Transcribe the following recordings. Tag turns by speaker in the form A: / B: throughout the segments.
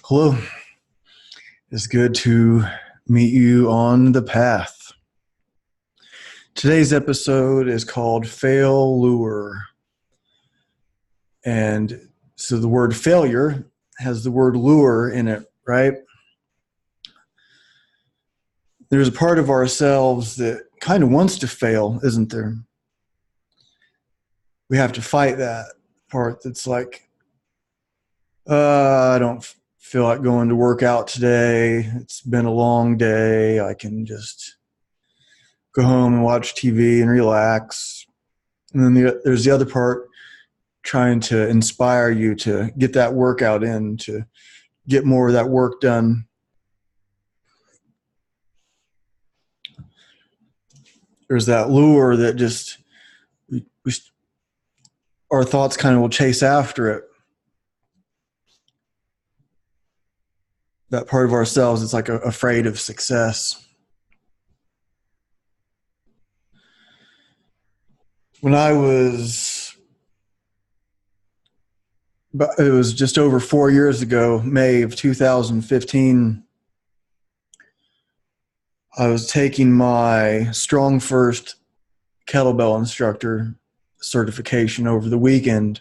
A: Hello. It's good to meet you on the path. Today's episode is called Fail Lure. And so the word failure has the word lure in it, right? There's a part of ourselves that kind of wants to fail, isn't there? We have to fight that part that's like, I don't feel like going to work out today. It's been a long day. I can just go home and watch TV and relax. And then there's the other part trying to inspire you to get that workout in, to get more of that work done. There's that lure that just our thoughts kind of will chase after it. That part of ourselves is like afraid of success. When it was just over 4 years ago, May of 2015, I was taking my Strong First kettlebell instructor certification over the weekend.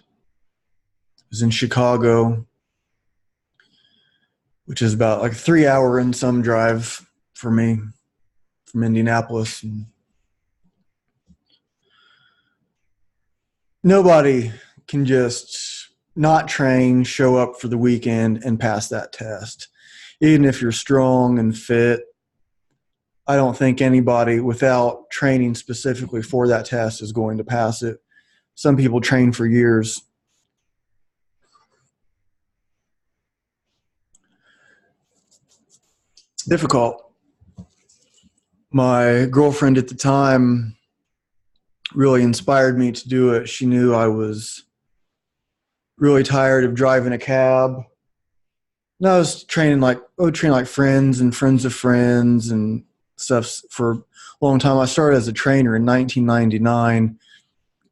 A: It was in Chicago, which is about like a 3-hour and some drive for me from Indianapolis. And nobody can just not train, show up for the weekend, and pass that test. Even if you're strong and fit, I don't think anybody without training specifically for that test is going to pass it. Some people train for years. It's difficult. My girlfriend at the time really inspired me to do it. She knew I was really tired of driving a cab. And I was training like friends and friends of friends and stuff for a long time. I started as a trainer in 1999,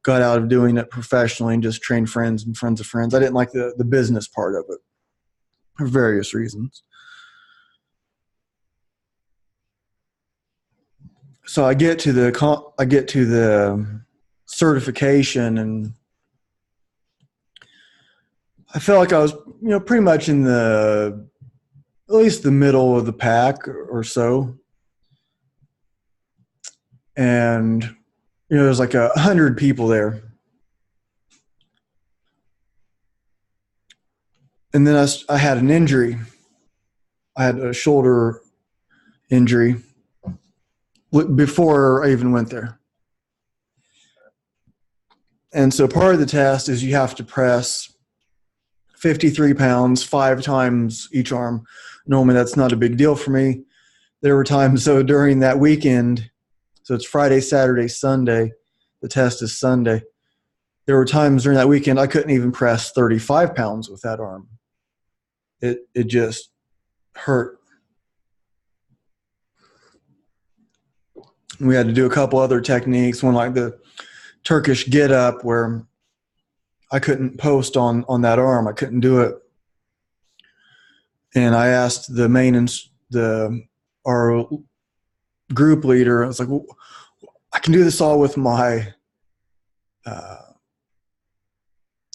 A: got out of doing it professionally and just trained friends and friends of friends. I didn't like the business part of it for various reasons. So I get to the certification, and I felt like I was, pretty much in at least the middle of the pack or so. And, there's like 100 people there. And then I had an injury. I had a shoulder injury before I even went there. And so part of the test is you have to press 53 pounds 5 times each arm. Normally that's not a big deal for me. There were times, so during that weekend, so it's Friday, Saturday, Sunday, the test is Sunday. There were times during that weekend I couldn't even press 35 pounds with that arm. It just hurt. We had to do a couple other techniques, one like the Turkish get up where I couldn't post on that arm. I couldn't do it. And I asked our group leader, I was like, well, I can do this all with my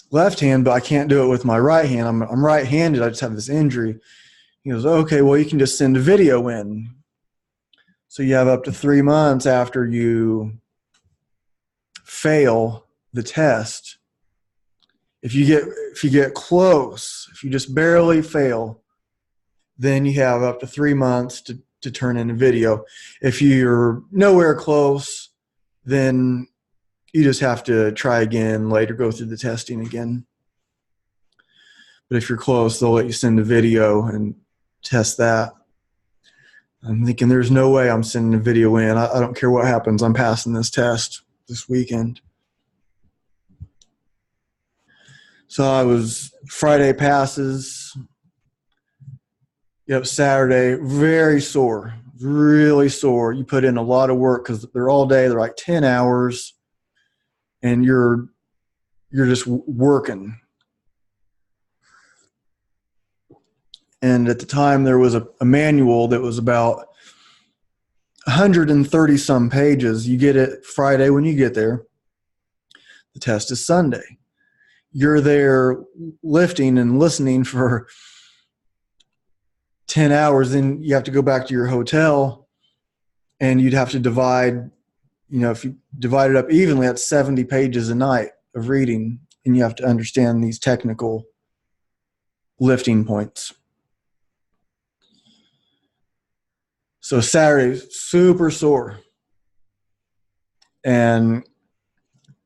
A: left hand, but I can't do it with my right hand. I'm right-handed. I just have this injury. He goes, okay, well, you can just send a video in. So you have up to 3 months after you fail the test. If you get close, if you just barely fail, then you have up to 3 months to turn in a video. If you're nowhere close, then you just have to try again later, go through the testing again. But if you're close, they'll let you send a video and test that. I'm thinking there's no way I'm sending a video in. I don't care what happens. I'm passing this test this weekend. So I was Friday passes. Yep, Saturday, very sore, really sore. You put in a lot of work because they're all day. They're like 10 hours, and you're just working. And at the time, there was a manual that was about 130 some pages. You get it Friday when you get there. The test is Sunday. You're there lifting and listening for 10 hours. Then you have to go back to your hotel, and you'd have to divide, if you divide it up evenly, that's 70 pages a night of reading, and you have to understand these technical lifting points. So Saturday, super sore. And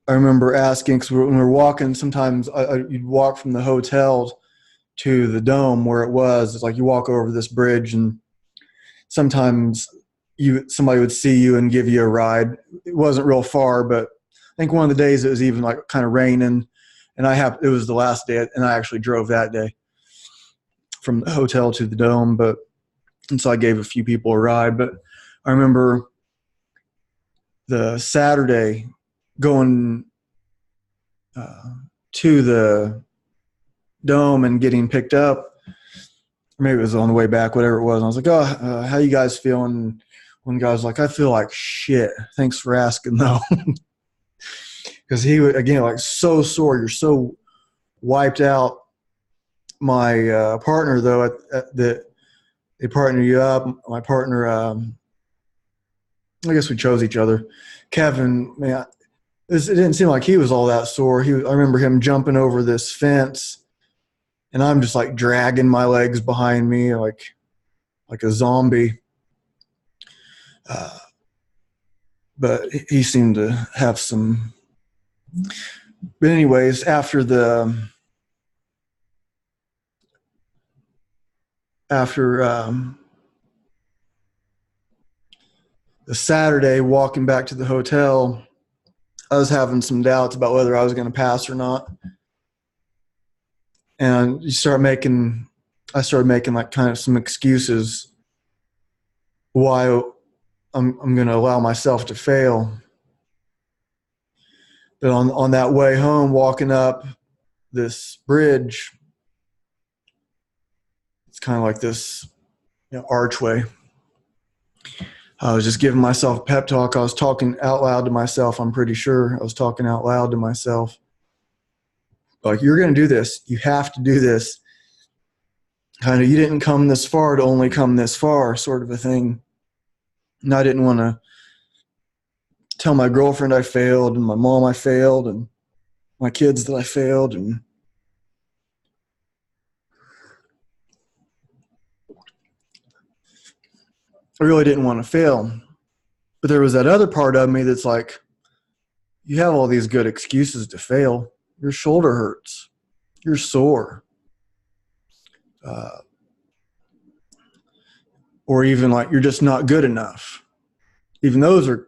A: I remember asking, because when we were walking, sometimes you'd walk from the hotel to the dome where it was. It's like you walk over this bridge, and sometimes somebody would see you and give you a ride. It wasn't real far, but I think one of the days it was even like kind of raining, and it was the last day, and I actually drove that day from the hotel to the dome. And so I gave a few people a ride. But I remember the Saturday going to the dome and getting picked up. Maybe it was on the way back, whatever it was. And I was like, "Oh, how you guys feeling?" One guy was like, "I feel like shit. Thanks for asking, though." Because he was, again, like so sore. You're so wiped out. My partner, though, they partner you up. My partner, I guess we chose each other. Kevin, man, it didn't seem like he was all that sore. I remember him jumping over this fence, and I'm just like dragging my legs behind me like a zombie. But he seemed to have some. But anyways, after the Saturday, walking back to the hotel, I was having some doubts about whether I was going to pass or not. And I started making like kind of some excuses why I'm going to allow myself to fail. But on that way home, walking up this bridge, it's kind of like this archway. I was just giving myself a pep talk. I was talking out loud to myself. I'm pretty sure I was talking out loud to myself. Like, you're going to do this. You have to do this. Kind of, you didn't come this far to only come this far, sort of a thing. And I didn't want to tell my girlfriend I failed, and my mom I failed, and my kids that I failed. And I really didn't want to fail. But there was that other part of me that's like, you have all these good excuses to fail. Your shoulder hurts. You're sore. Or even like you're just not good enough. Even those are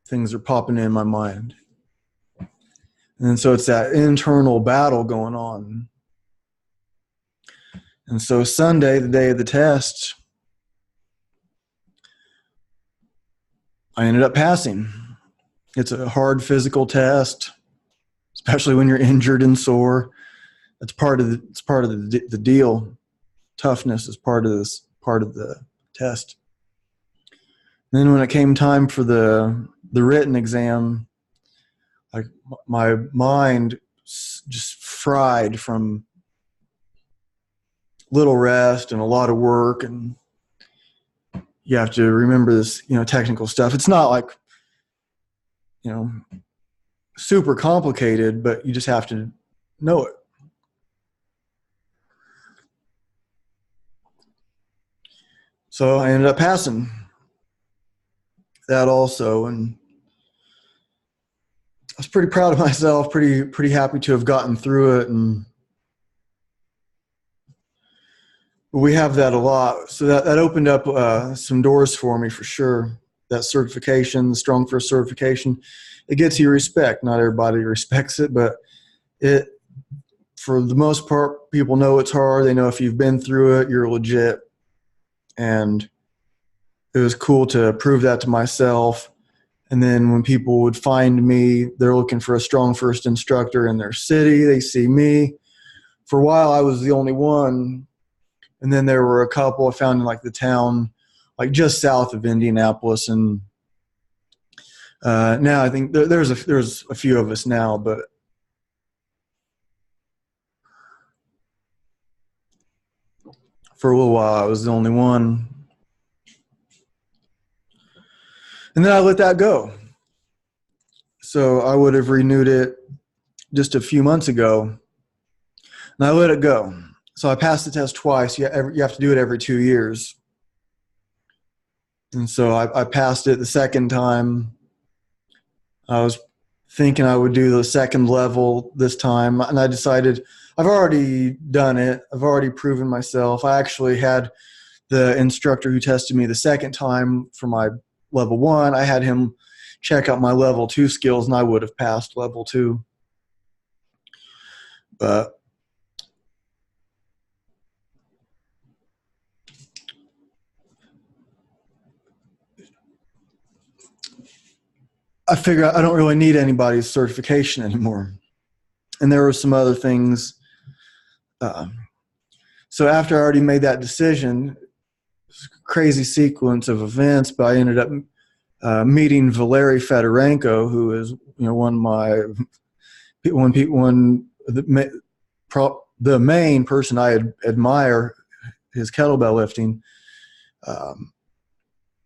A: things are popping in my mind. And so it's that internal battle going on. And so Sunday, the day of the test, I ended up passing. It's a hard physical test, especially when you're injured and sore. It's part of the deal. Toughness is part of the test. And then when it came time for the written exam, like my mind just fried from little rest and a lot of work, and you have to remember this, technical stuff. It's not like, super complicated, but you just have to know it. So I ended up passing that also, and I was pretty proud of myself, pretty happy to have gotten through it. And we have that a lot. So that opened up some doors for me for sure. That certification, the StrongFirst certification, it gets you respect. Not everybody respects it, but for the most part, people know it's hard. They know if you've been through it, you're legit. And it was cool to prove that to myself. And then when people would find me, they're looking for a StrongFirst instructor in their city. They see me. For a while, I was the only one And then there were a couple I found in like the town, like just south of Indianapolis. And now I think there's a few of us now, but for a little while I was the only one. And then I let that go. So I would have renewed it just a few months ago, and I let it go. So I passed the test twice. You have to do it every 2 years. And so I passed it the second time. I was thinking I would do the second level this time, and I decided I've already done it. I've already proven myself. I actually had the instructor who tested me the second time for my level 1. I had him check out my level 2 skills, and I would have passed level 2. But I figure I don't really need anybody's certification anymore. And there were some other things. So after I already made that decision, crazy sequence of events, but I ended up meeting Valery Fedorenko, who is the main person I admire his kettlebell lifting.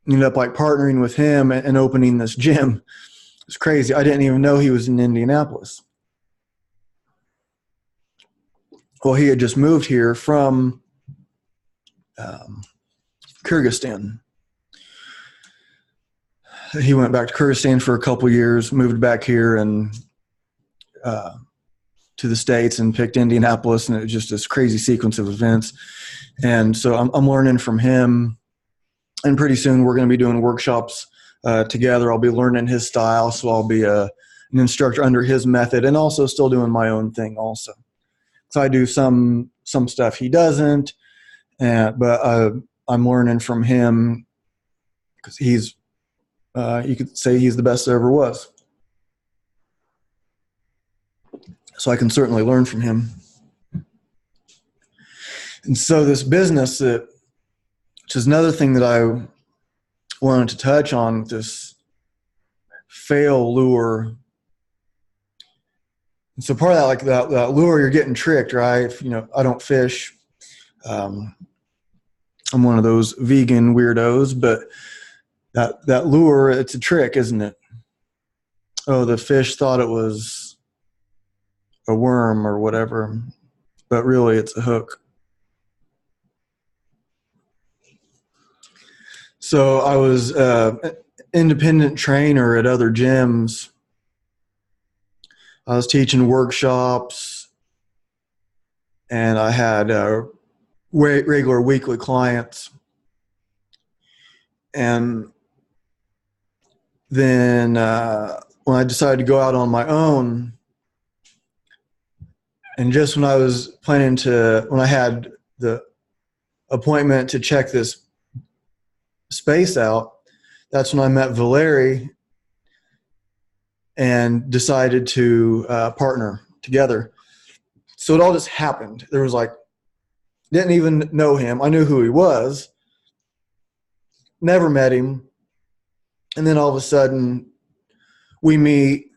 A: Ended up like partnering with him and opening this gym. It's crazy. I didn't even know he was in Indianapolis. Well, he had just moved here from Kyrgyzstan. He went back to Kyrgyzstan for a couple years, moved back here and to the States, and picked Indianapolis, and it was just this crazy sequence of events. And so I'm learning from him, and pretty soon we're going to be doing workshops together. I'll be learning his style, so I'll be an instructor under his method, and also still doing my own thing also. So I do some stuff he doesn't, but I'm learning from him because he's you could say he's the best there ever was. So I can certainly learn from him. And so this business, which is another thing that I wanted to touch on, this fail lure. And so part of that, like that lure, you're getting tricked, right? I don't fish. I'm one of those vegan weirdos, but that lure, it's a trick, isn't it? Oh, the fish thought it was a worm or whatever, but really it's a hook. So I was an independent trainer at other gyms. I was teaching workshops, and I had regular weekly clients. And then when I decided to go out on my own, and just when I was planning when I had the appointment to check this space out, that's when I met Valery and decided to partner together. So it all just happened. There was didn't even know him. I knew who he was, never met him. And then all of a sudden we meet,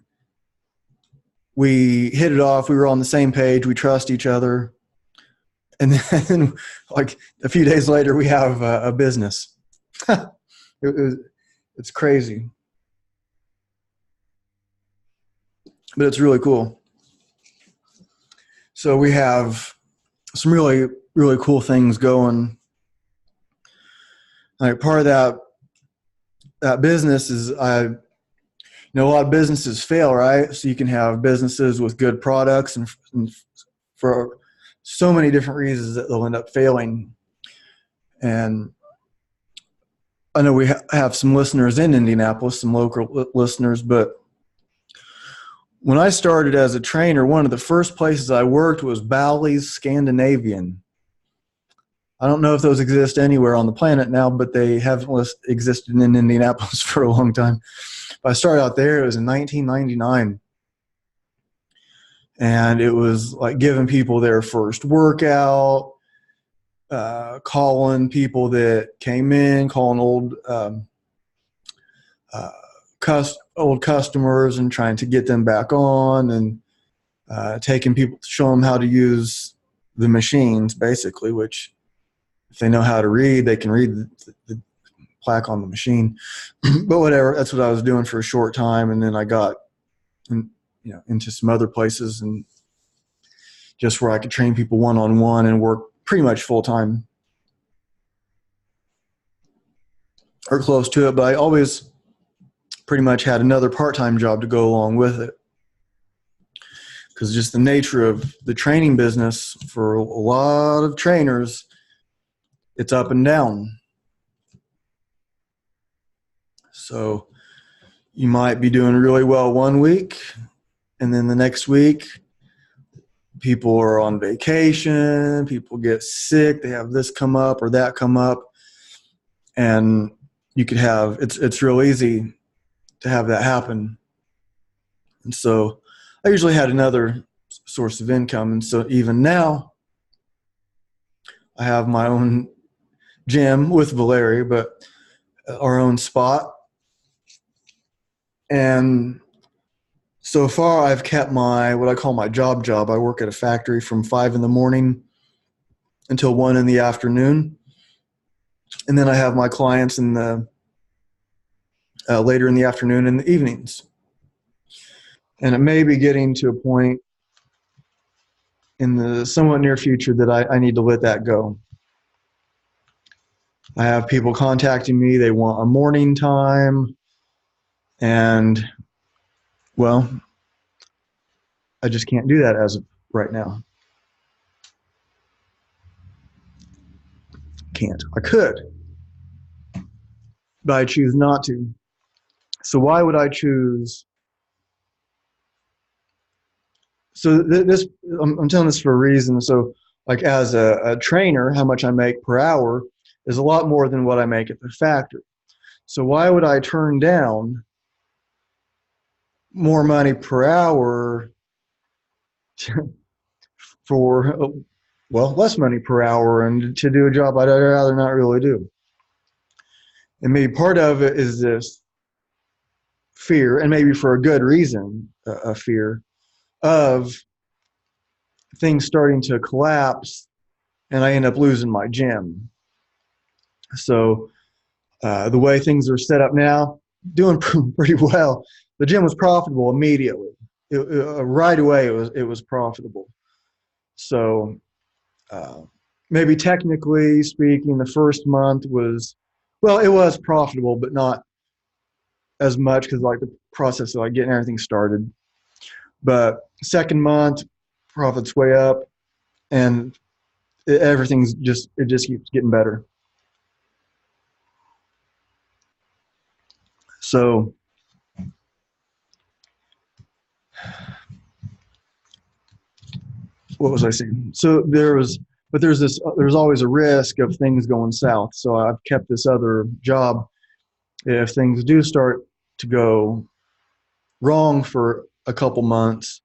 A: we hit it off. We were on the same page. We trust each other. And then like a few days later, we have a business. It's crazy, but it's really cool. So we have some really, really cool things going. Like part of that business is a lot of businesses fail, right? So you can have businesses with good products, and for so many different reasons that they'll end up failing. And I know we have some listeners in Indianapolis, some local listeners, but when I started as a trainer, one of the first places I worked was Bally's Scandinavian. I don't know if those exist anywhere on the planet now, but they haven't existed in Indianapolis for a long time. But I started out there. It was in 1999. And it was like giving people their first workout, calling people that came in, calling uh, old customers and trying to get them back on, and taking people to show them how to use the machines, basically, which if they know how to read, they can read the plaque on the machine. But whatever, that's what I was doing for a short time. And then I got into some other places, and just where I could train people one-on-one and work pretty much full-time or close to it. But I always pretty much had another part-time job to go along with it, because just the nature of the training business for a lot of trainers, it's up and down. So you might be doing really well one week, and then the next week people are on vacation, people get sick, they have this come up or that come up, and you could have, it's real easy to have that happen. And so I usually had another source of income. And so even now I have my own gym with Valeri, but our own spot. And so far I've kept what I call my job. I work at a factory from 5 in the morning until 1 in the afternoon. And then I have my clients in the later in the afternoon and the evenings. And it may be getting to a point in the somewhat near future that I need to let that go. I have people contacting me, they want a morning time, and well, I just can't do that as of right now. Can't. I could, but I choose not to. So why would I choose? So this, I'm telling this for a reason. So like as a trainer, how much I make per hour is a lot more than what I make at the factory. So why would I turn down more money per hour for, well, less money per hour and to do a job I'd rather not really do? And maybe part of it is this fear, and maybe for a good reason, a fear of things starting to collapse and I end up losing my gym. So the way things are set up now, doing pretty well. The gym was profitable immediately. Right away, it was profitable. So maybe technically speaking, the first month was, well, it was profitable, but not as much because like the process of like getting everything started. But second month, profits way up, and everything's it just keeps getting better. So what was I saying? So there's always a risk of things going south. So I've kept this other job. If things do start to go wrong for a couple months,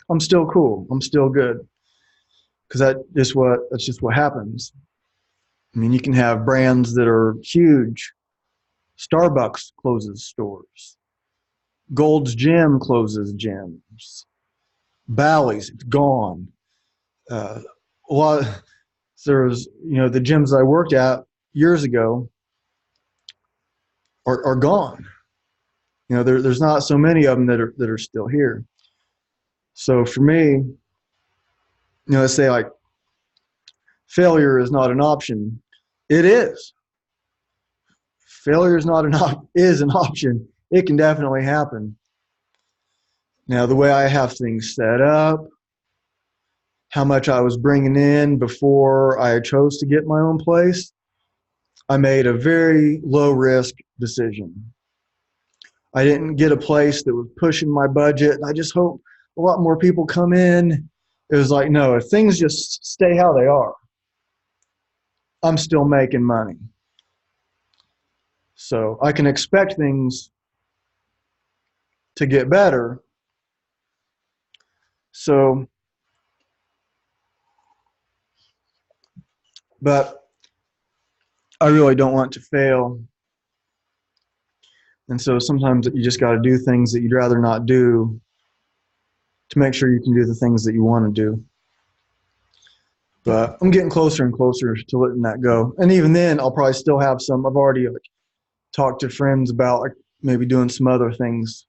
A: I'm still cool. I'm still good, because that's just what happens. I mean, you can have brands that are huge. Starbucks closes stores. Gold's Gym closes gyms. Bally's, it's gone. A lot. There's, the gyms I worked at years ago are gone. There's not so many of them that are still here. So for me, let's say like failure is not an option. It is. Failure is not is an option. It can definitely happen. Now, the way I have things set up, how much I was bringing in before I chose to get my own place, I made a very low risk decision. I didn't get a place that was pushing my budget. I just hope a lot more people come in. It was like, no, if things just stay how they are, I'm still making money. So I can expect things to get better. So but I really don't want to fail. And so sometimes you just got to do things that you'd rather not do to make sure you can do the things that you want to do. But I'm getting closer and closer to letting that go. And even then, I'll probably still have some. I've already talked to friends about maybe doing some other things,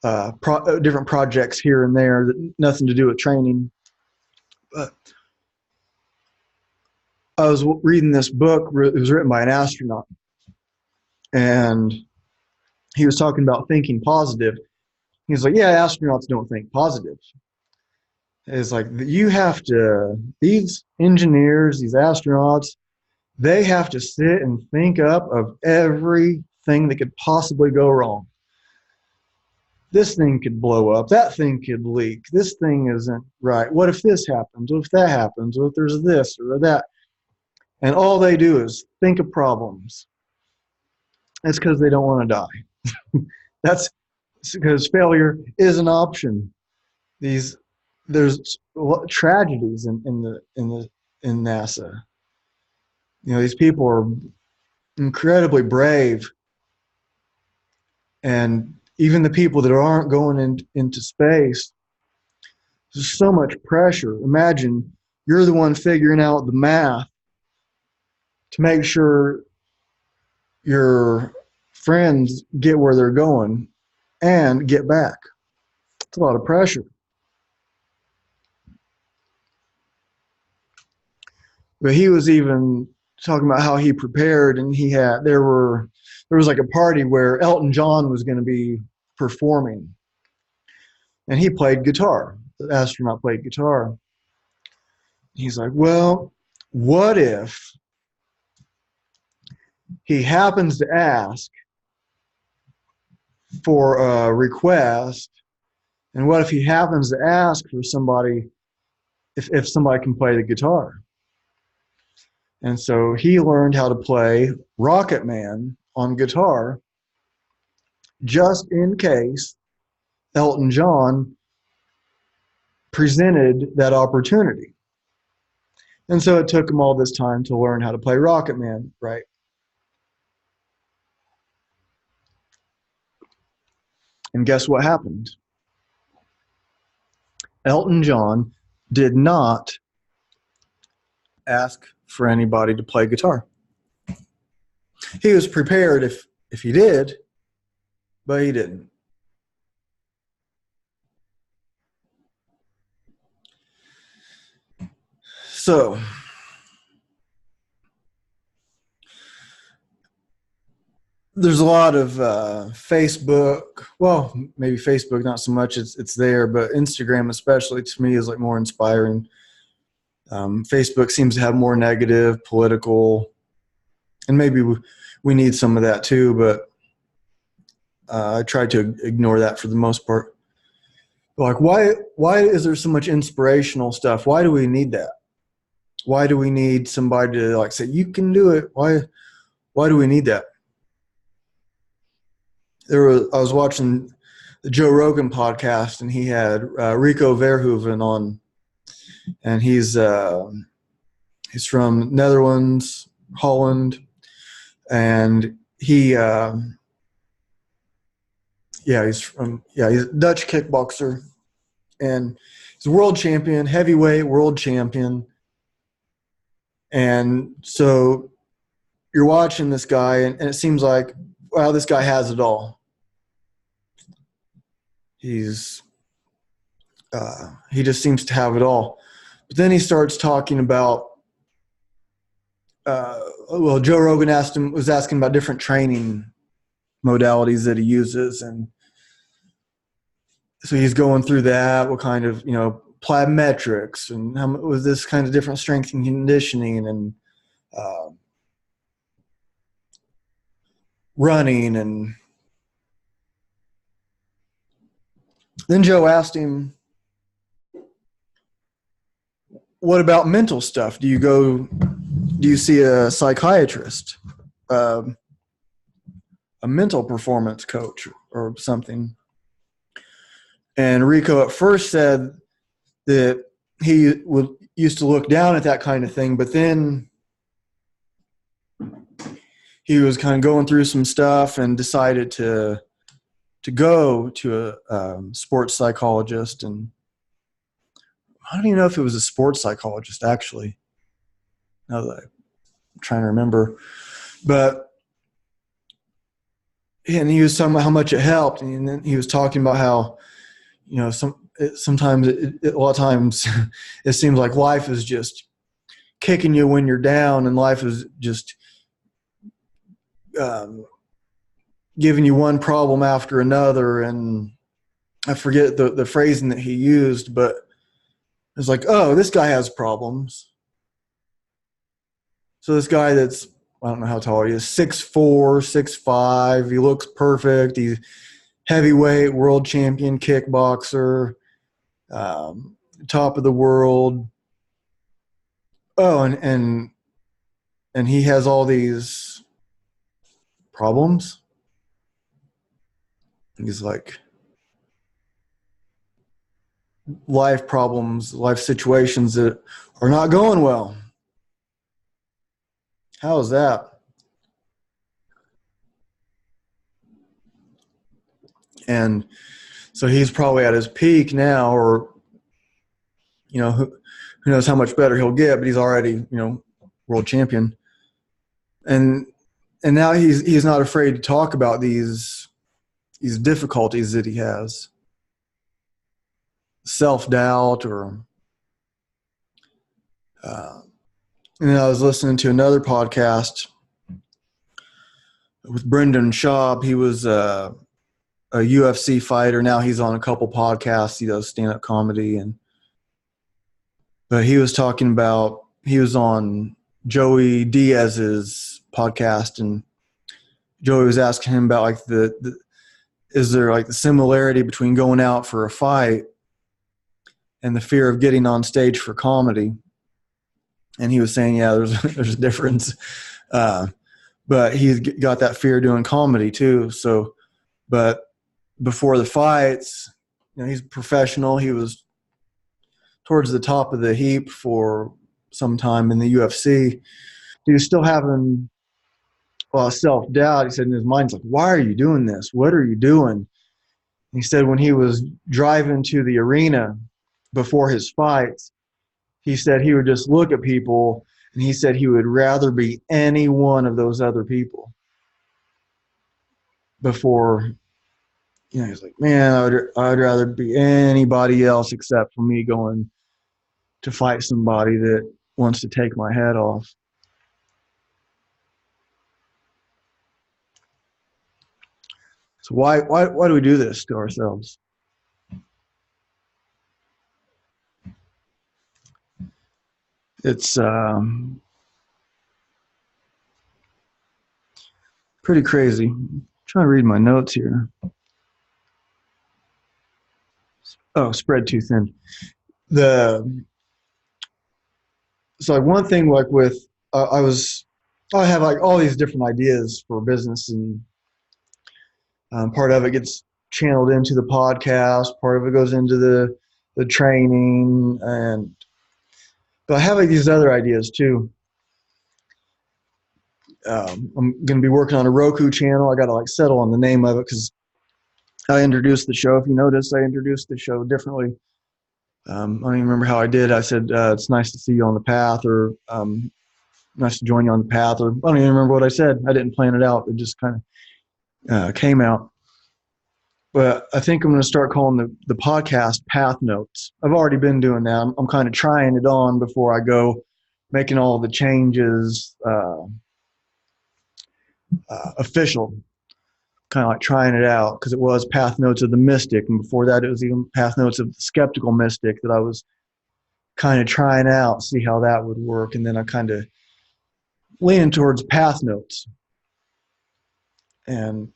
A: different projects here and there that nothing to do with training. But I was reading this book. It was written by an astronaut, and he was talking about thinking positive. He's like, yeah, astronauts don't think positive. It's like these engineers, these astronauts, they have to sit and think up of everything that could possibly go wrong. This thing could blow up. That thing could leak. This thing isn't right. What if this happens? What if that happens? What if there's this or that? And all they do is think of problems. That's because they don't want to die. That's because failure is an option. There's tragedies in NASA. You know, these people are incredibly brave, and even the people that aren't going into space, there's so much pressure. Imagine you're the one figuring out the math to make sure your friends get where they're going and get back. It's a lot of pressure. But he was even talking about how he prepared, and there was like a party where Elton John was going to be performing, and he played guitar. The astronaut played guitar. He's like, well, what if he happens to ask for a request, and what if he happens to ask for somebody, if somebody can play the guitar? And so he learned how to play Rocket Man on guitar just in case Elton John presented that opportunity. And so it took him all this time to learn how to play Rocket Man, right? And guess what happened? Elton John did not ask for anybody to play guitar. He was prepared if he did, but he didn't. So there's a lot of Facebook, well, maybe Facebook not so much, it's there, but Instagram especially to me is like more inspiring. Facebook seems to have more negative, political, and maybe we need some of that too, but I try to ignore that for the most part. Like, why is there so much inspirational stuff? Why do we need that? Why do we need somebody to like say, you can do it? Why do we need that? I was watching the Joe Rogan podcast, and he had Rico Verhoeven on, and he's from Netherlands, Holland, and he's a Dutch kickboxer, and he's a world champion, heavyweight world champion. And so you're watching this guy, and it seems like, wow, this guy has it all. He just seems to have it all. But then he starts talking about, Joe Rogan was asking about different training modalities that he uses, and so he's going through that. What kind of, plyometrics, and how was this kind of different strength and conditioning, and running, and then Joe asked him, what about mental stuff? Do you see a psychiatrist, a mental performance coach or something? And Rico at first said that he used to look down at that kind of thing, but then he was kind of going through some stuff and decided to go to a sports psychologist. And I don't even know if it was a sports psychologist, actually, now that I'm trying to remember. But and he was talking about how much it helped, and then he was talking about how, you know, sometimes a lot of times it seems like life is just kicking you when you're down, and life is just giving you one problem after another. And I forget the phrasing that he used, but it's like, oh, this guy has problems. So this guy that's, I don't know how tall he is, 6'4", 6'5", he looks perfect. He's heavyweight world champion kickboxer, top of the world. Oh, and he has all these problems. He's like, life problems, life situations that are not going well. How is that? And so he's probably at his peak now, or, you know, who knows how much better he'll get, but he's already, you know, world champion. And now he's not afraid to talk about these difficulties that he has. Self-doubt, or and I was listening to another podcast with Brendan Schaub. He was a UFC fighter. Now he's on a couple podcasts. He does stand-up comedy, but he was talking about, he was on Joey Diaz's podcast, and Joey was asking him about like is there like the similarity between going out for a fight and the fear of getting on stage for comedy. And he was saying, yeah, there's a difference. But he's got that fear doing comedy too. So, but before the fights, you know, he's professional. He was towards the top of the heap for some time in the UFC. He was still having self-doubt. He said in his mind, like, why are you doing this? What are you doing? He said when he was driving to the arena before his fights, he said he would just look at people, and he said he would rather be any one of those other people before, you know, he's like, man, I'd rather be anybody else except for me going to fight somebody that wants to take my head off. So why do we do this to ourselves? It's pretty crazy. I'm trying to read my notes here. Oh, spread too thin. So like one thing, like with I have like all these different ideas for business, and part of it gets channeled into the podcast, part of it goes into the training, but I have like these other ideas too. I'm going to be working on a Roku channel. I got to like settle on the name of it, because I introduced the show. If you notice, I introduced the show differently. I don't even remember how I did. I said, it's nice to see you on the path, or nice to join you on the path, or I don't even remember what I said. I didn't plan it out. It just kind of came out. But I think I'm going to start calling the podcast Path Notes. I've already been doing that. I'm kind of trying it on before I go, making all the changes official. Kind of like trying it out, because it was Path Notes of the Mystic, and before that it was even Path Notes of the Skeptical Mystic, that I was kind of trying out, see how that would work, and then I kind of leaning towards Path Notes. And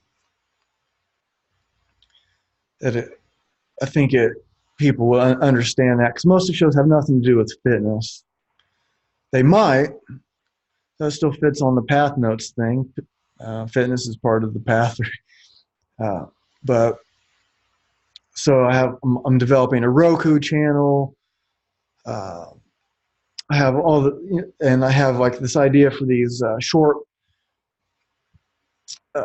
A: I think people will understand that, because most of the shows have nothing to do with fitness. They might. That still fits on the Path Notes thing. Fitness is part of the path. But so I'm developing a Roku channel. I have and I have like this idea for these short I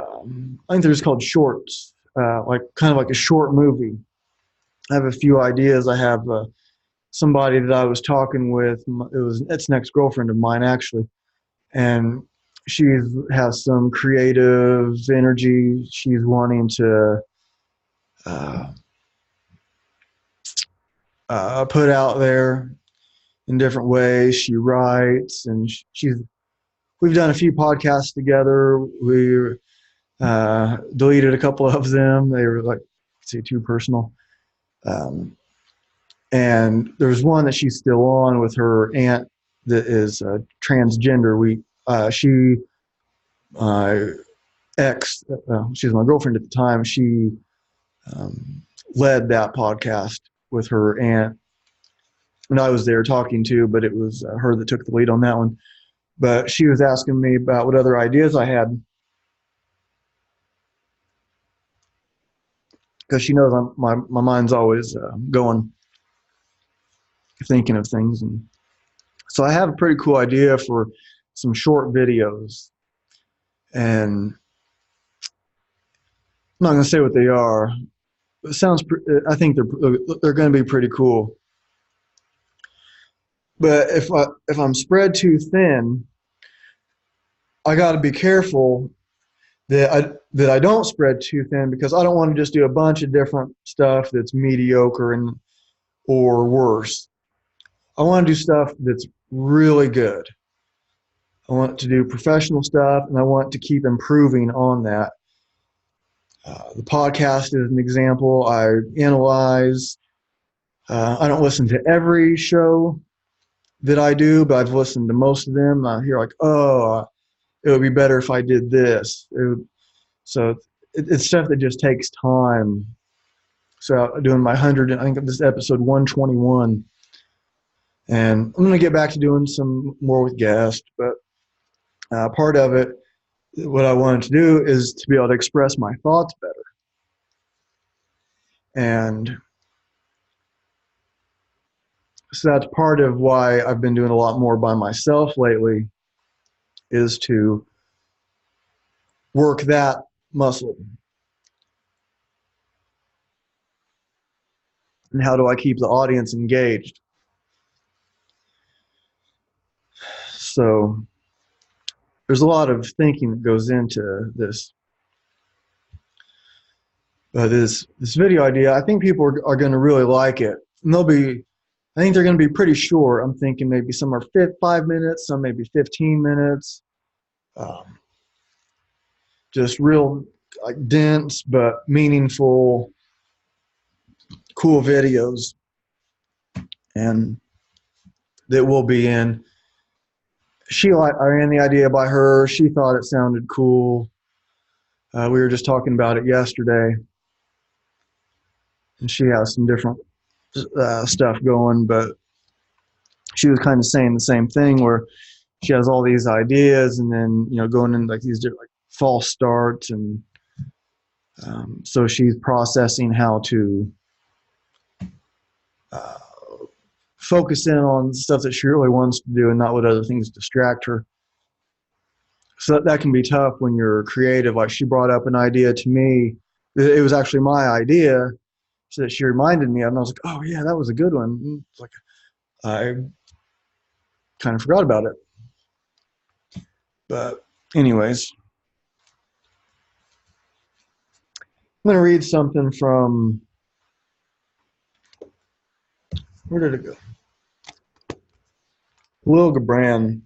A: think they're just called shorts, like kind of like a short movie. I have a few ideas. I have somebody that I was talking with. It's an ex-girlfriend of mine actually, and she has some creative energy. She's wanting to uh, put out there in different ways. She writes, and we've done a few podcasts together. We deleted a couple of them. They were like, say, too personal. And there's one that she's still on with her aunt that is transgender. She she's my girlfriend at the time. She led that podcast with her aunt, and I was there talking too, but it was her that took the lead on that one. But she was asking me about what other ideas I had, because she knows my mind's always going, thinking of things. And so I have a pretty cool idea for some short videos, and I'm not going to say what they are. It sounds. I think they're going to be pretty cool. But if I'm spread too thin, I got to be careful that I don't spread too thin, because I don't want to just do a bunch of different stuff that's mediocre or worse. I want to do stuff that's really good. I want to do professional stuff, and I want to keep improving on that. The podcast is an example. I analyze. I don't listen to every show that I do, but I've listened to most of them. And I hear like, oh, it would be better if I did this. It's stuff that just takes time. So doing my 100, I think this is episode 121. And I'm going to get back to doing some more with guests, but part of it, what I wanted to do is to be able to express my thoughts better. And so that's part of why I've been doing a lot more by myself lately, is to work that muscle. And how do I keep the audience engaged? So there's a lot of thinking that goes into this. This video idea, I think people are going to really like it. And I think they're going to be pretty short. I'm thinking maybe some are 5 minutes, some maybe 15 minutes. Just real like dense but meaningful, cool videos, and that will be in. I ran the idea by her. She thought it sounded cool. We were just talking about it yesterday, and she has some different stuff going, but she was kind of saying the same thing, where she has all these ideas, and then going in like these different, like, false starts, and so she's processing how to focus in on stuff that she really wants to do and not let other things distract her. So that can be tough when you're creative. Like, she brought up an idea to me. It was actually my idea, so that she reminded me of, and I was like, oh yeah, that was a good one. It's like, I kind of forgot about it. But anyways, I'm going to read something from, where did it go? Lil Gibran,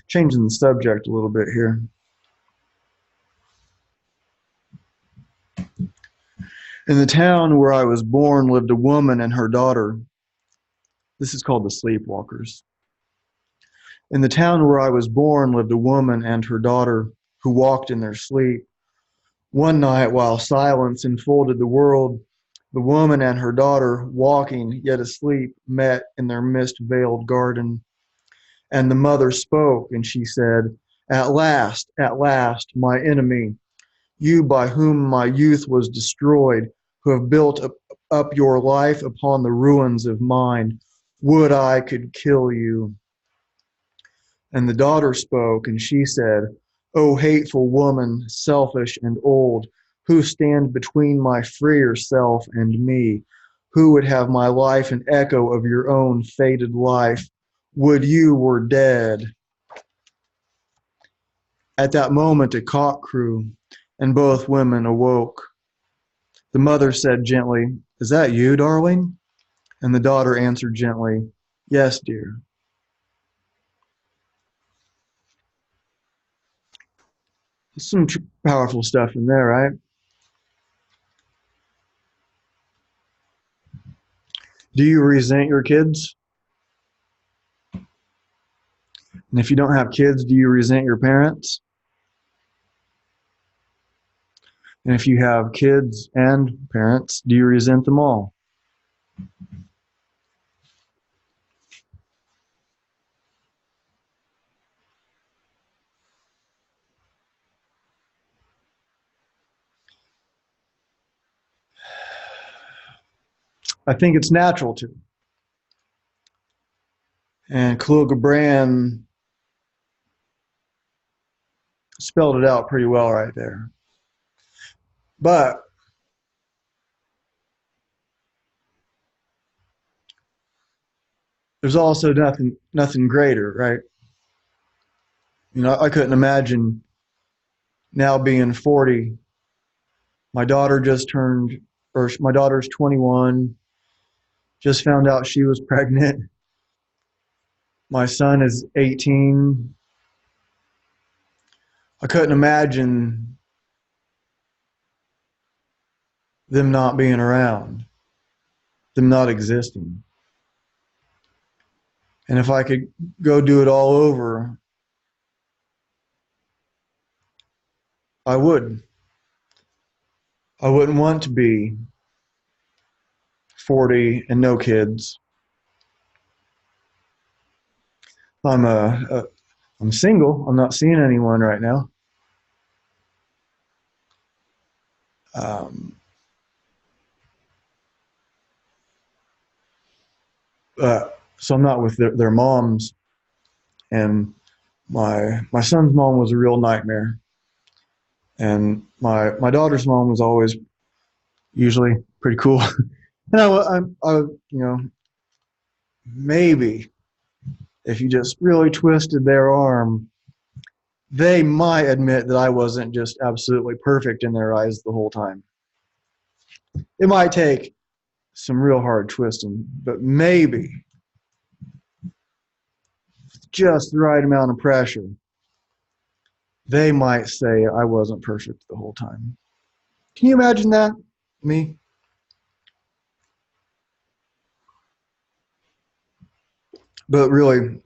A: changing the subject a little bit here. In the town where I was born lived a woman and her daughter. This is called The Sleepwalkers. In the town where I was born lived a woman and her daughter who walked in their sleep. One night, while silence enfolded the world, the woman and her daughter, walking yet asleep, met in their mist-veiled garden. And the mother spoke, and she said, at last, my enemy, you by whom my youth was destroyed, who have built up your life upon the ruins of mine, would I could kill you. And the daughter spoke, and she said, O hateful woman, selfish and old, who stand between my freer self and me? Who would have my life an echo of your own faded life? Would you were dead. At that moment a cock crew, and both women awoke. The mother said gently, "Is that you, darling?" And the daughter answered gently, "Yes, dear." Some powerful stuff in there, right? Do you resent your kids? And if you don't have kids, do you resent your parents? And if you have kids and parents, do you resent them all? I think it's natural to. And Khalil Gibran spelled it out pretty well right there. But there's also nothing greater, right? You know, I couldn't imagine now being 40. My daughter just turned, or my daughter's 21, just found out she was pregnant. My son is 18. I couldn't imagine them not being around, them not existing. And if I could go do it all over, I would. I wouldn't want to be 40 and no kids. I'm single. I'm not seeing anyone right now. Um, so I'm not with their moms. And my son's mom was a real nightmare. And my daughter's mom was always usually pretty cool. And you know, maybe if you just really twisted their arm, they might admit that I wasn't just absolutely perfect in their eyes the whole time. It might take some real hard twisting, but maybe just the right amount of pressure, they might say I wasn't perfect the whole time. Can you imagine that? Me? But really,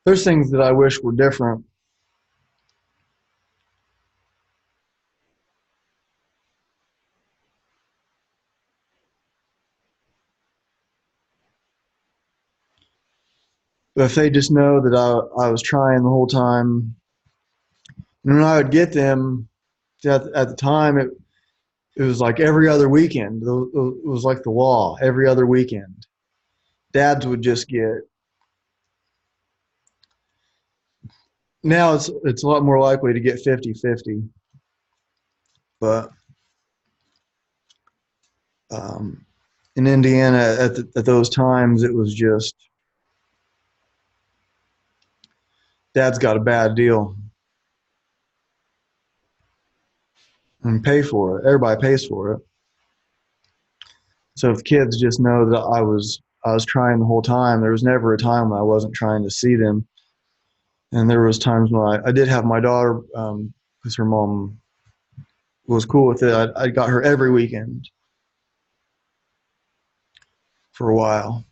A: there's things that I wish were different. But if they just know that I was trying the whole time, and when I would get them at the time, it was like every other weekend. It was like the law, every other weekend. Dads would just get. Now it's a lot more likely to get 50-50. But um, in Indiana at those times, it was just dad's got a bad deal and pay for it. Everybody pays for it. So if kids just know that I was trying the whole time, there was never a time when I wasn't trying to see them. And there was times when I did have my daughter because her mom was cool with it. I got her every weekend for a while.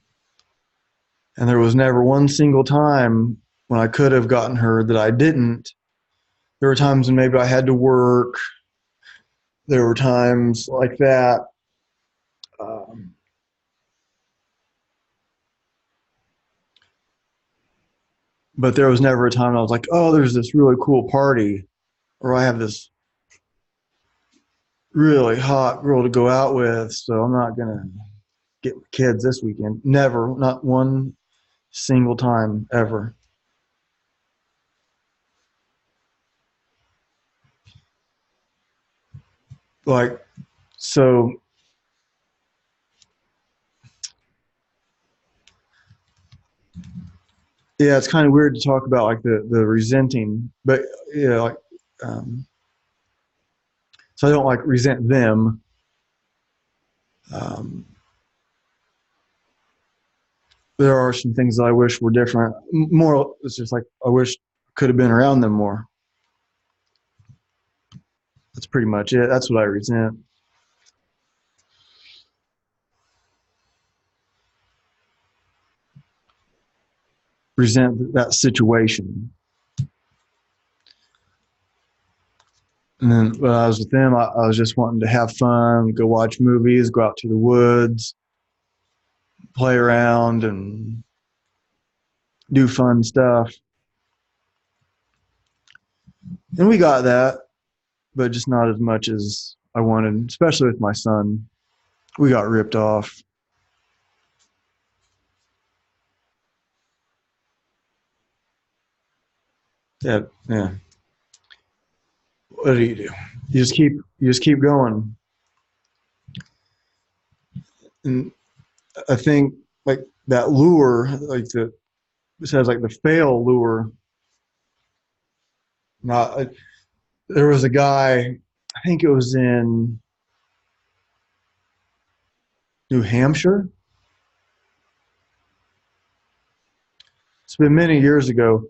A: And there was never one single time when I could have gotten her that I didn't. There were times when maybe I had to work. There were times like that. Um, but there was never a time I was like, oh, there's this really cool party, or I have this really hot girl to go out with, so I'm not going to get kids this weekend. Never, not one single time ever. like, so yeah, it's kind of weird to talk about like the resenting, but yeah, like, um, so I don't like resent them. Um, there are some things that I wish were different. More, it's just like I wish could have been around them more. That's pretty much it. That's what I resent. Resent that situation. And then when I was with them, I was just wanting to have fun, go watch movies, go out to the woods, play around, and do fun stuff. And we got that, but just not as much as I wanted, especially with my son. We got ripped off. Yeah, yeah. What do? You just keep going. And I think like that lure, like it says like the fail lure. Not there was a guy, I think it was in New Hampshire. It's been many years ago,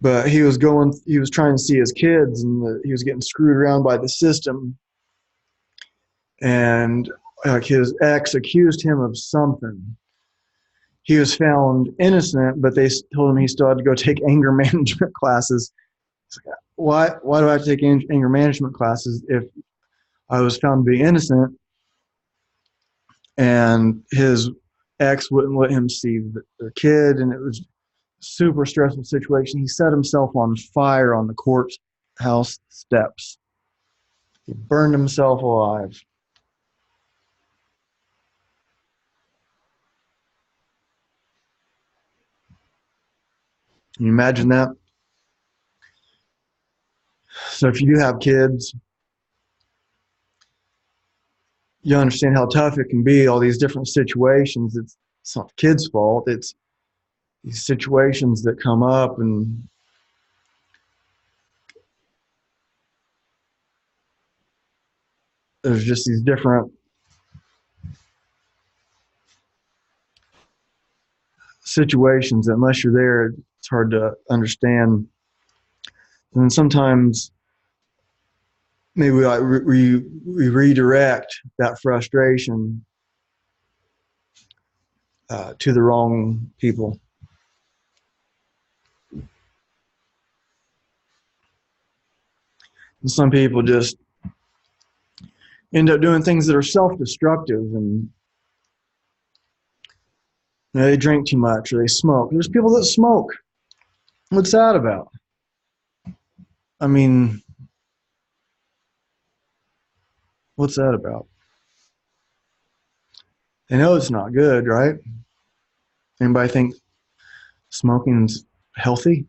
A: but he was trying to see his kids, and he was getting screwed around by the system. And like his ex accused him of something. He was found innocent, but they told him he still had to go take anger management classes. Why do I have to take anger management classes if I was found to be innocent? And his ex wouldn't let him see their kid, and it was a super stressful situation. He set himself on fire on the courthouse steps. He burned himself alive. Can you imagine that? So if you do have kids, you understand how tough it can be, all these different situations. It's not the kid's fault. It's these situations that come up, and there's just these different situations that unless you're there, it's hard to understand. And sometimes maybe we redirect that frustration to the wrong people. And some people just end up doing things that are self-destructive, and they drink too much or they smoke. There's people that smoke. What's that about? I mean, what's that about? They know it's not good, right? Anybody think smoking's healthy?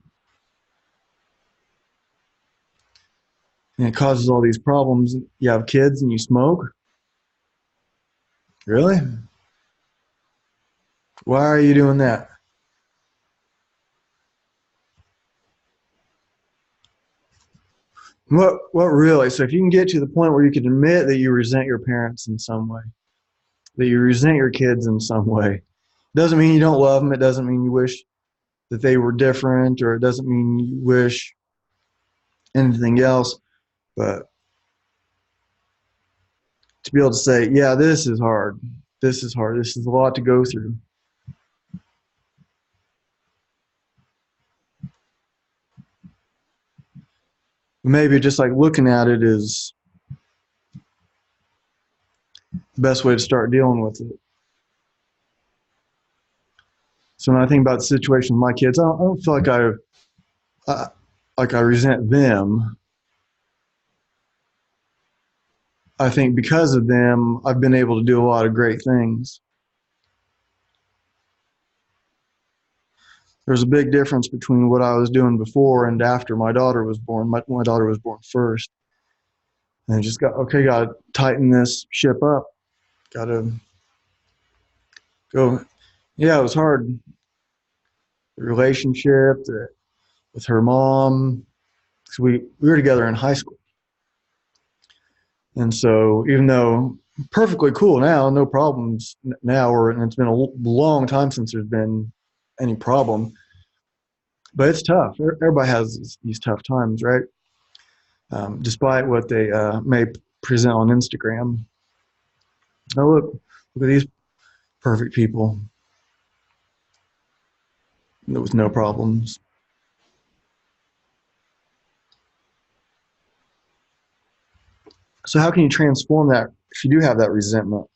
A: And it causes all these problems. You have kids and you smoke? Really? Why are you doing that? What really? So if you can get to the point where you can admit that you resent your parents in some way, that you resent your kids in some way, doesn't mean you don't love them. It doesn't mean you wish that they were different, or it doesn't mean you wish anything else. But to be able to say, yeah, this is hard. This is hard. This is a lot to go through. Maybe just like looking at it is the best way to start dealing with it. So when I think about the situation with my kids, I don't feel I like I resent them. I think because of them, I've been able to do a lot of great things. There's a big difference between what I was doing before and after my daughter was born. My daughter was born first. And I just got to tighten this ship up. Got to go. Yeah, it was hard. The relationship with her mom, 'cause we were together in high school. And so even though perfectly cool now, no problems now, and it's been a long time since there's been any problem, but it's tough. Everybody has these tough times, right? Despite what they may present on Instagram. Oh, look at these perfect people with no problems. So how can you transform that if you do have that resentment?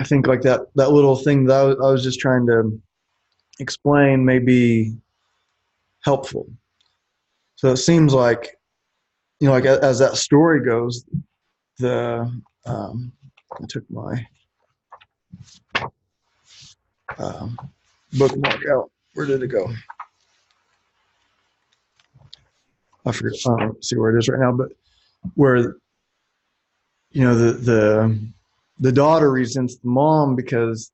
A: I think like that little thing that I was just trying to explain may be helpful. So it seems like, like as that story goes, the I took my bookmark out. Where did it go? I forget. I don't see where it is right now, but where the daughter resents the mom because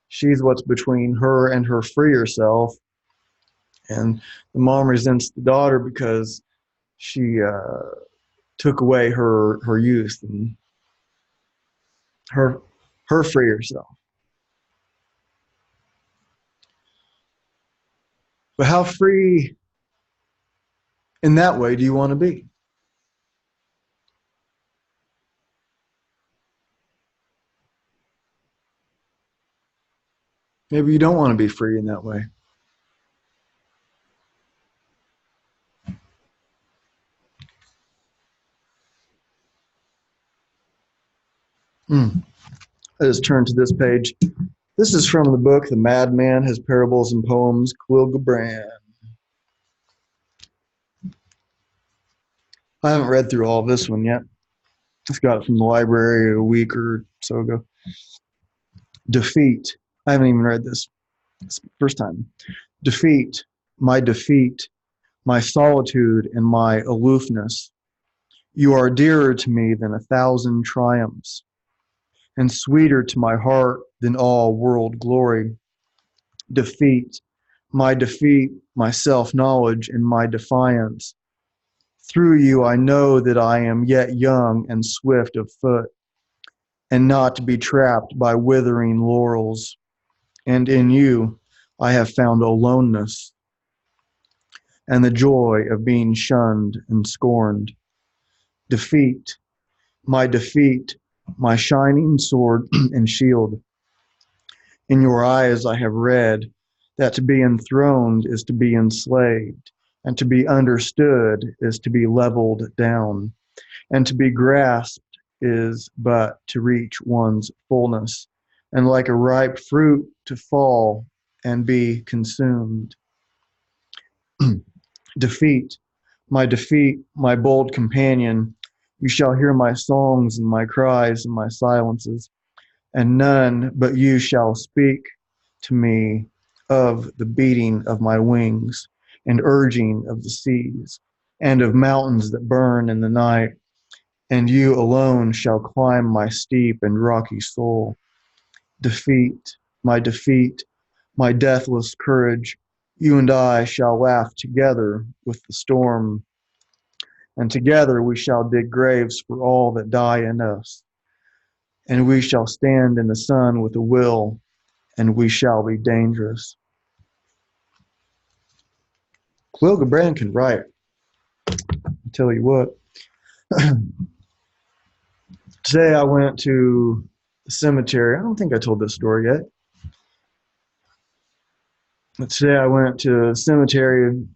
A: she's what's between her and her freer self, and the mom resents the daughter because she took away her youth and her freer self. But how free in that way do you want to be? Maybe you don't want to be free in that way. I just turned to this page. This is from the book The Madman, His Parables and Poems, Khalil Gibran. I haven't read through all of this one yet. Just got it from the library a week or so ago. Defeat. I haven't even read this. It's the first time. Defeat, my solitude and my aloofness. You are dearer to me than 1,000 triumphs, and sweeter to my heart than all world glory. Defeat, my self-knowledge and my defiance. Through you I know that I am yet young and swift of foot, and not to be trapped by withering laurels. And in you I have found aloneness and the joy of being shunned and scorned. Defeat, my shining sword and shield. In your eyes I have read that to be enthroned is to be enslaved, and to be understood is to be leveled down, and to be grasped is but to reach one's fullness, and like a ripe fruit to fall and be consumed. Defeat, my bold companion, you shall hear my songs and my cries and my silences, and none but you shall speak to me of the beating of my wings and urging of the seas and of mountains that burn in the night, and you alone shall climb my steep and rocky soul. Defeat, my deathless courage, you and I shall laugh together with the storm, and together we shall dig graves for all that die in us, and we shall stand in the sun with a will, and we shall be dangerous. Khalil Gibran can write. I'll tell you what. Today I went to the cemetery. I don't think I told this story yet. But today I went to a cemetery.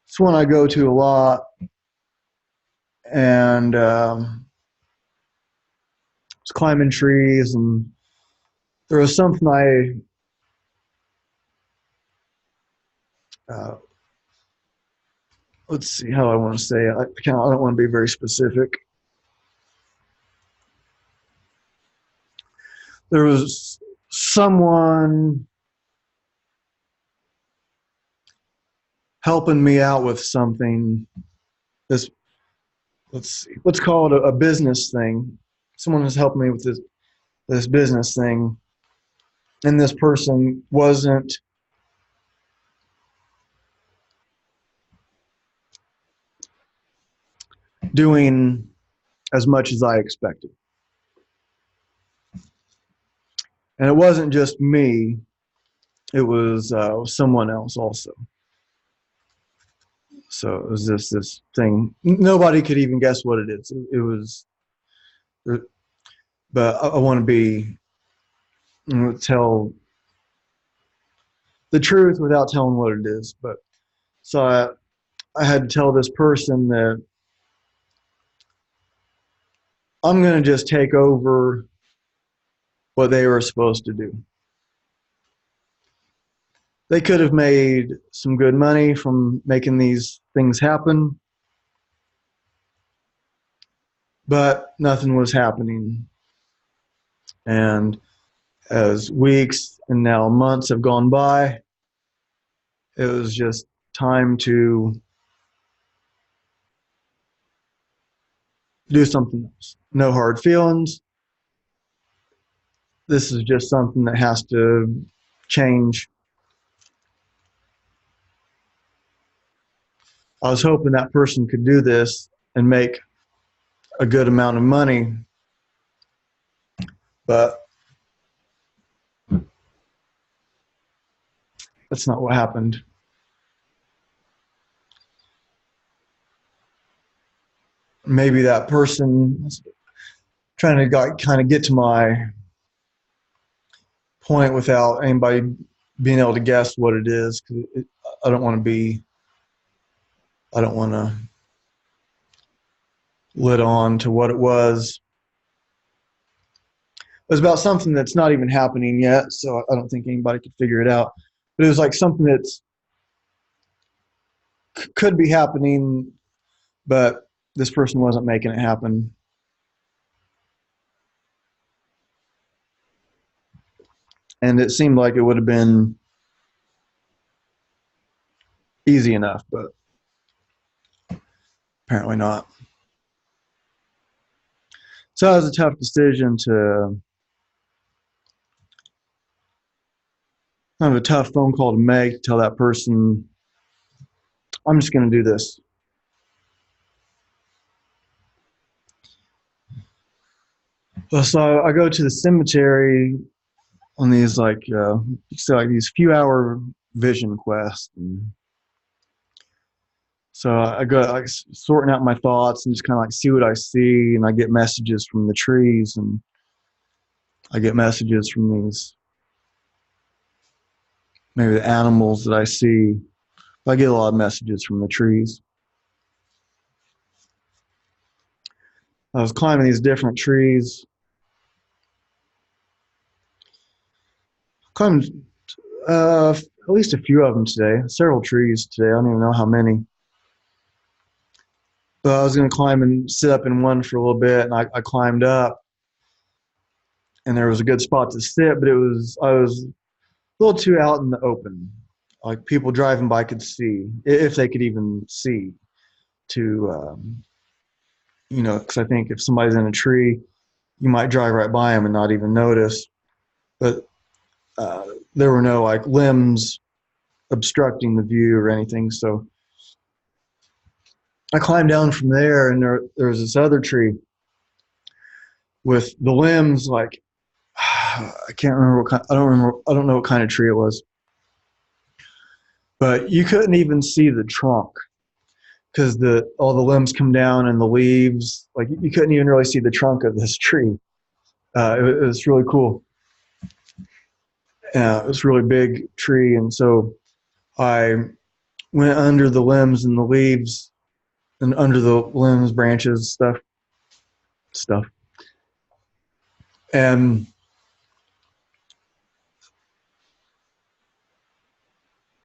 A: It's one I go to a lot. And was climbing trees, and there was something let's see how I want to say it. I don't want to be very specific. There was someone helping me out with something. This let's see, let's call it a business thing. Someone has helped me with this business thing, and this person wasn't doing as much as I expected. And it wasn't just me, it was someone else also. So it was this thing. Nobody could even guess what it is. It was, but I want to tell the truth without telling what it is. But so I had to tell this person that I'm going to just take over what they were supposed to do. They could have made some good money from making these things happen, but nothing was happening. And as weeks and now months have gone by, it was just time to do something else. No hard feelings. This is just something that has to change. I was hoping that person could do this and make a good amount of money, but that's not what happened. Maybe that person trying to kind of get to my point without anybody being able to guess what it is, because I don't want to be, I don't want to lead on to what it was. It was about something that's not even happening yet, so I don't think anybody could figure it out. But it was like something that's could be happening, but this person wasn't making it happen. And it seemed like it would have been easy enough, but apparently not. So it was a tough decision to kind of a tough phone call to make to tell that person, I'm just going to do this. So I go to the cemetery on these like these few hour vision quests, and so I go like sorting out my thoughts and just kind of like see what I see, and I get messages from the trees, and I get messages from these maybe the animals that I see. I get a lot of messages from the trees. I was climbing these different trees, climbed at least a few of them today, several trees today. I don't even know how many. But I was going to climb and sit up in one for a little bit, and I climbed up, and there was a good spot to sit, but I was a little too out in the open. Like people driving by could see, if they could even see, to, because I think if somebody's in a tree, you might drive right by them and not even notice. But there were no like limbs obstructing the view or anything. So I climbed down from there, and there was this other tree with the limbs like, I can't remember what kind, I don't know what kind of tree it was. But you couldn't even see the trunk because all the limbs come down and the leaves, like you couldn't even really see the trunk of this tree. It was really cool. It was a really big tree, and so I went under the limbs and the leaves, and under the limbs, branches, stuff, and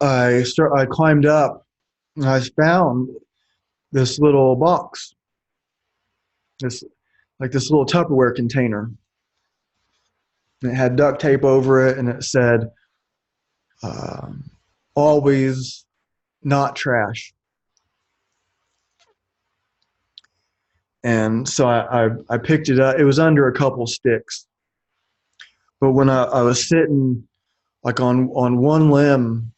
A: I climbed up, and I found this little box, this little Tupperware container. And it had duct tape over it, and it said, always not trash. And so I picked it up. It was under a couple sticks. But when I was sitting like on one limb,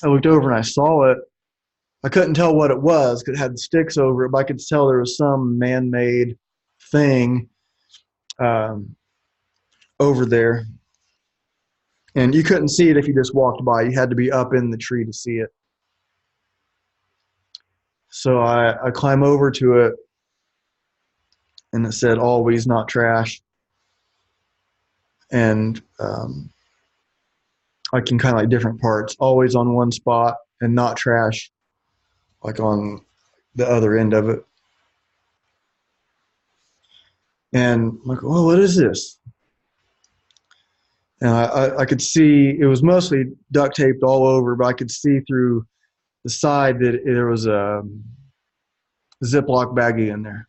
A: I looked over and I saw it. I couldn't tell what it was because it had sticks over it, but I could tell there was some man-made thing over there. And you couldn't see it if you just walked by. You had to be up in the tree to see it. So I climb over to it, and it said, "Always, not trash." And like in kind of like different parts, always on one spot and not trash, like on the other end of it. And I'm like, well, what is this? And I could see it was mostly duct taped all over, but I could see through the side that there was a Ziploc baggie in there.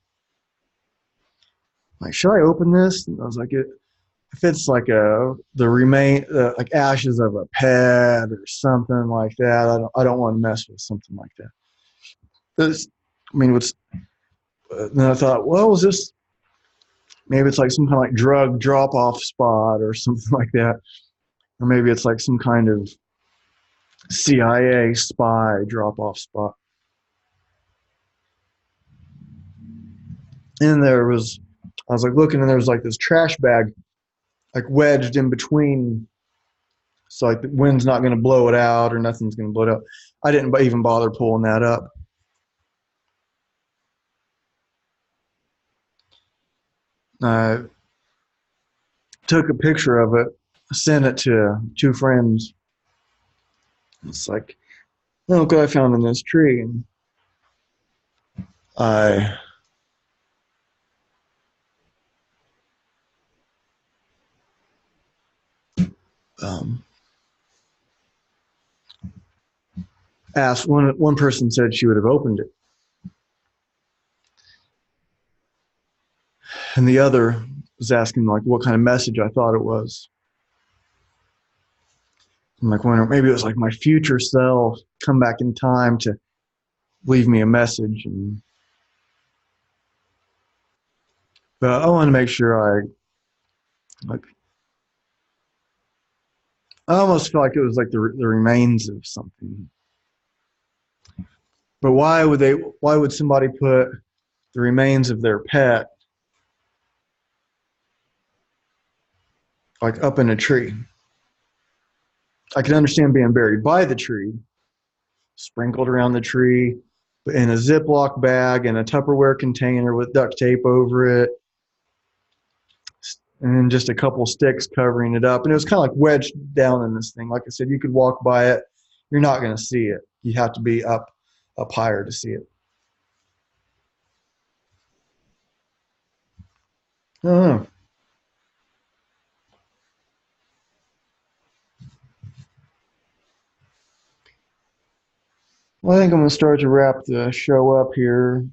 A: I'm like, should I open this? And I was like, if it's like like ashes of a pet or something like that, I don't want to mess with something like that. Then I thought, well, is this maybe it's like some kind of like drug drop off spot or something like that, or maybe it's like some kind of CIA spy drop off spot. And I was like looking, and there was like this trash bag like wedged in between, so like the wind's not going to blow it out or nothing's going to blow it out. I didn't even bother pulling that up. I took a picture of it, sent it to 2 friends. It's like, look what I found in this tree. And I asked one person said she would have opened it, and the other was asking like what kind of message I thought it was. I'm like, wondering maybe it was like my future self come back in time to leave me a message. But I want to make sure I almost feel like it was like the remains of something. But why would somebody put the remains of their pet like up in a tree? I can understand being buried by the tree, sprinkled around the tree, but in a Ziploc bag and a Tupperware container with duct tape over it, and then just a couple sticks covering it up. And it was kind of like wedged down in this thing. Like I said, you could walk by it, you're not going to see it. You have to be up higher to see it. I don't know. Well, I think I'm going to start to wrap the show up here.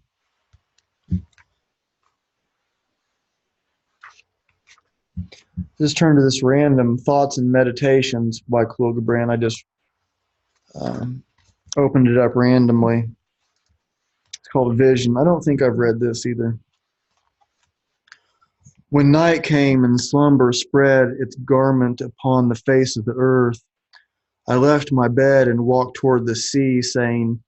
A: Just turn to this random thoughts and meditations by Klugebrand. I just opened it up randomly. It's called Vision. I don't think I've read this either. When night came and slumber spread its garment upon the face of the earth, I left my bed and walked toward the sea, saying,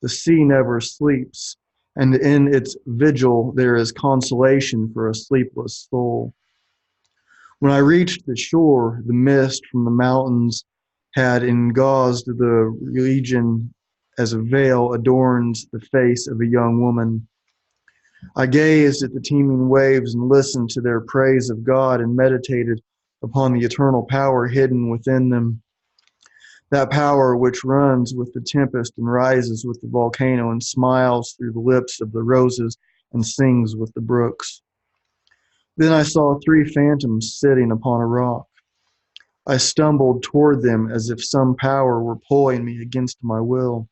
A: "The sea never sleeps, and in its vigil there is consolation for a sleepless soul." When I reached the shore, the mist from the mountains had engauzed the region as a veil adorns the face of a young woman. I gazed at the teeming waves and listened to their praise of God and meditated upon the eternal power hidden within them. That power which runs with the tempest and rises with the volcano and smiles through the lips of the roses and sings with the brooks. Then I saw 3 phantoms sitting upon a rock. I stumbled toward them as if some power were pulling me against my will.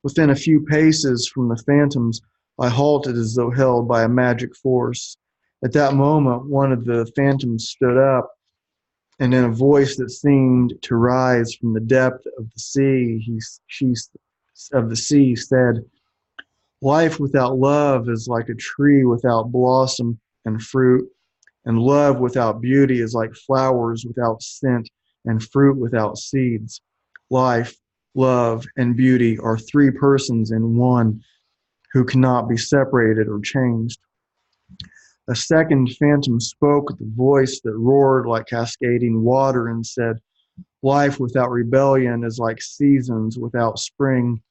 A: Within a few paces from the phantoms, I halted as though held by a magic force. At that moment, one of the phantoms stood up, and in a voice that seemed to rise from the depth of the sea, she said, Life without love is like a tree without blossom and fruit, and love without beauty is like flowers without scent and fruit without seeds. Life, love, and beauty are three persons in one who cannot be separated or changed. A second phantom spoke with a voice that roared like cascading water and said, life without rebellion is like seasons without spring,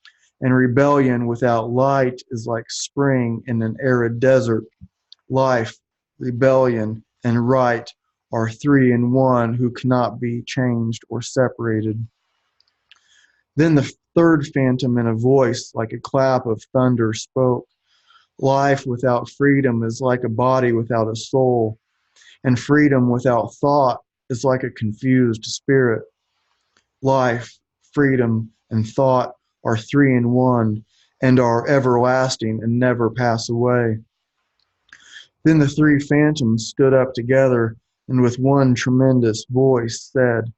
A: and rebellion without light is like spring in an arid desert. Life, rebellion, and right are three in one who cannot be changed or separated. Then the third phantom in a voice like a clap of thunder spoke. Life without freedom is like a body without a soul, and freedom without thought is like a confused spirit. Life, freedom, and thought are three in one and are everlasting and never pass away. Then the three phantoms stood up together and with one tremendous voice said,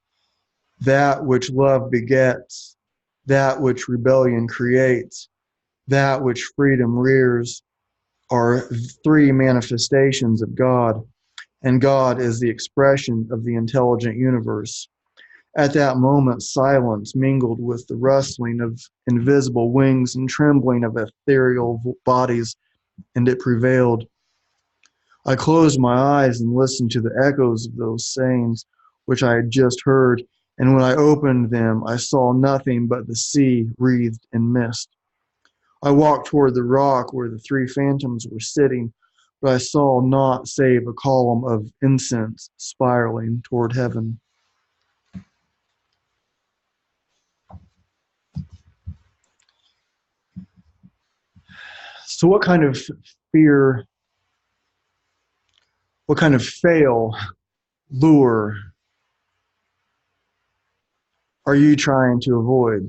A: that which love begets, that which rebellion creates, that which freedom rears, are three manifestations of God, and God is the expression of the intelligent universe. At that moment, silence mingled with the rustling of invisible wings and trembling of ethereal bodies, and it prevailed. I closed my eyes and listened to the echoes of those sayings which I had just heard, and when I opened them, I saw nothing but the sea wreathed in mist. I walked toward the rock where the three phantoms were sitting, but I saw naught save a column of incense spiraling toward heaven. So what kind of fear, what kind of fail, lure are you trying to avoid?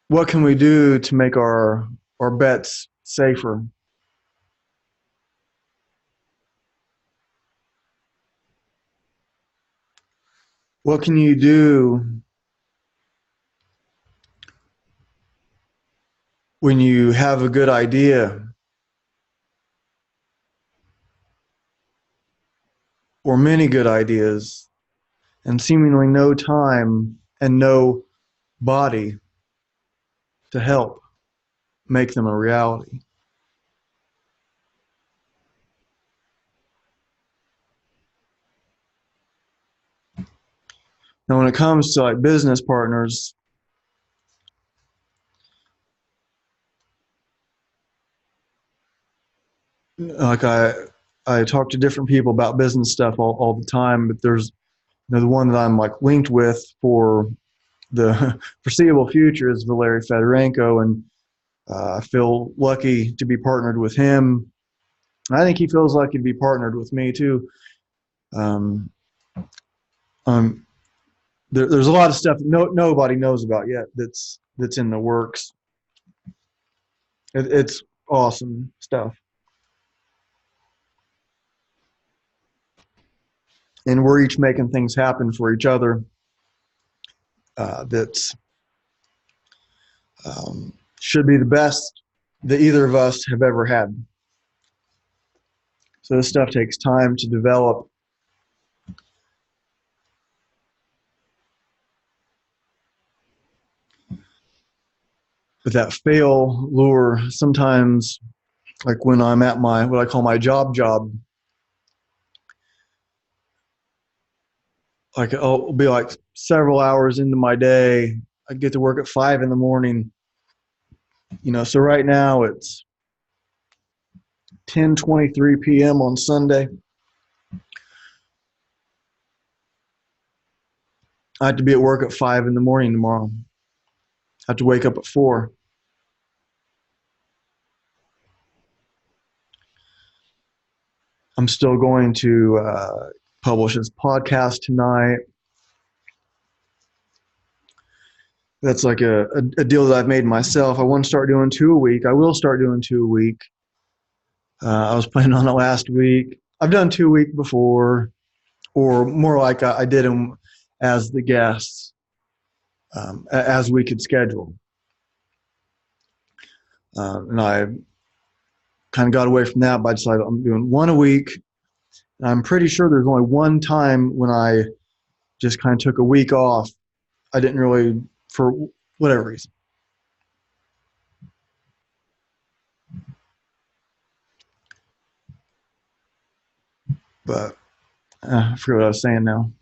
A: What can we do to make our bets safer? What can you do when you have a good idea or many good ideas and seemingly no time and no body to help make them a reality? Now, when it comes to like business partners, like I talk to different people about business stuff all the time, but there's the one that I'm like linked with for the foreseeable future is Valery Fedorenko, and I feel lucky to be partnered with him. I think he feels lucky to be partnered with me too. Um, um, there's a lot of stuff that nobody knows about yet that's in the works. It's awesome stuff, and we're each making things happen for each other. That's should be the best that either of us have ever had. So this stuff takes time to develop. But that fail lure, sometimes, like when I'm at my what I call my job, like I'll be like several hours into my day. I get to work at 5 in the morning. So right now it's 10:23 p.m. on Sunday. I have to be at work at 5 in the morning tomorrow. I have to wake up at 4. I'm still going to publish this podcast tonight. That's like a deal that I've made myself. I want to start doing 2 a week. I will start doing 2 a week. I was planning on it last week. I've done 2 a week before, or more like I did them as the guests, as we could schedule. And I kind of got away from that, but I decided I'm doing one a week. And I'm pretty sure there's only one time when I just kind of took a week off. I didn't really, for whatever reason. But I forget what I was saying now.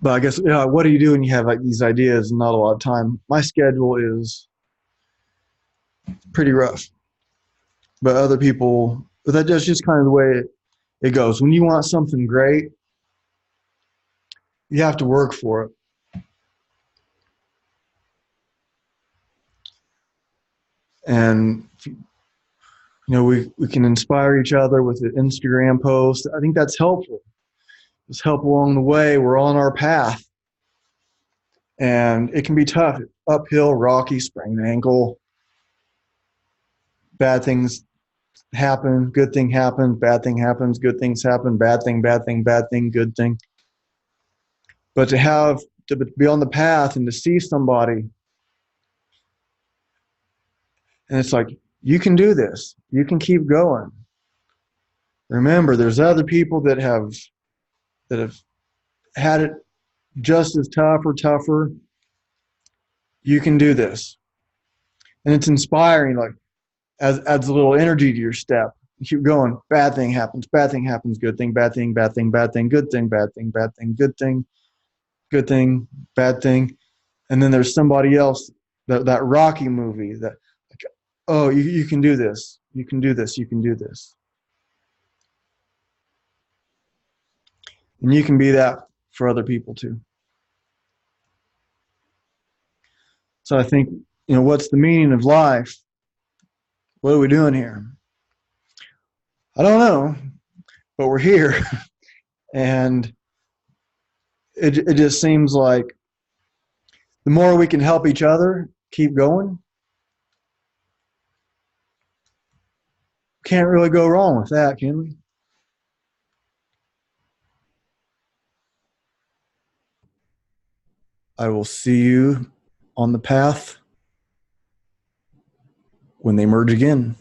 A: But I guess, what do you do when you have like these ideas and not a lot of time? My schedule is pretty rough, but other people, but that's just kind of the way it goes. When you want something great, you have to work for it. And we can inspire each other with an Instagram post. I think that's helpful. It's help along the way. We're on our path, and it can be tough. Uphill, rocky, sprained ankle, bad things happen, good thing happens, bad thing happens, good things happen, bad thing, bad thing, good thing. But to be on the path and to see somebody, and it's like, you can do this. You can keep going. Remember, there's other people that have had it just as tough or tougher. You can do this. And it's inspiring, like adds a little energy to your step. You keep going. Bad thing happens, good thing, bad thing, good thing, bad thing, good thing, good thing, bad thing. And then there's somebody else, that Rocky movie, that like, oh, you can do this. You can do this. You can do this. And you can be that for other people too. So I think, what's the meaning of life? What are we doing here? I don't know, but we're here. And it just seems like the more we can help each other keep going, can't really go wrong with that, can we? I will see you on the path when they merge again.